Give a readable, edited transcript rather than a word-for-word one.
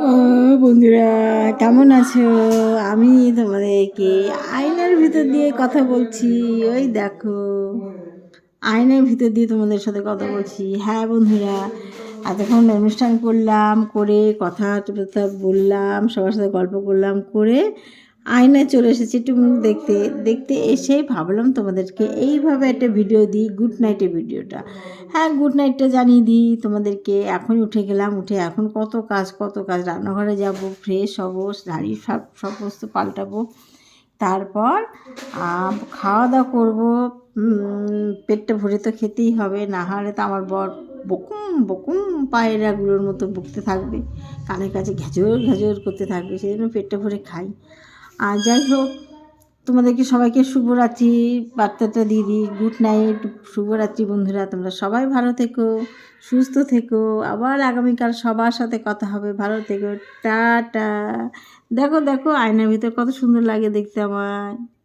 ও বন্ধুরা, কেমন আছো? আমি তোমাদেরকে আয়নার ভিতর দিয়ে কথা বলছি। ওই দেখো, আয়নার ভিতর দিয়ে তোমাদের সাথে কথা বলছি। হ্যাঁ বন্ধুরা, এতক্ষণ অনুষ্ঠান করলাম, করে কথা টথা বললাম, সবার সাথে গল্প করলাম, করে আয়নায় চলে এসেছি একটু মুখ দেখতে দেখতে। এসে ভাবলাম তোমাদেরকে এইভাবে একটা ভিডিও দিই, গুড নাইটের ভিডিওটা। হ্যাঁ, গুড নাইটটা জানিয়ে দিই তোমাদেরকে। এখন উঠে গেলাম, উঠে এখন কত কাজ রান্নাঘরে যাব, ফ্রেশ হবো, শাড়ি সমস্ত পাল্টাবো, তারপর খাওয়া দাওয়া করবো। পেটটা ভরে তো খেতেই হবে, না হলে তো আমার বর বকুম বকুম পায়রাগুলোর মতো বকতে থাকবে, কানের কাছে ঘ্যাজর করতে থাকবে। সেই জন্য পেটটা ভরে খাই। আর যাই হোক, তোমাদেরকে সবাইকে শুভরাত্রি বার্তাটা দিয়ে দিই, গুড নাইট, শুভরাত্রি বন্ধুরা। তোমরা সবাই ভালো থেকো, সুস্থ থেকো। আবার আগামীকাল সবার সাথে কথা হবে। ভালো থেকো, টাটা। দেখো দেখো, আয়নার ভিতর কত সুন্দর লাগে দেখতে আমার।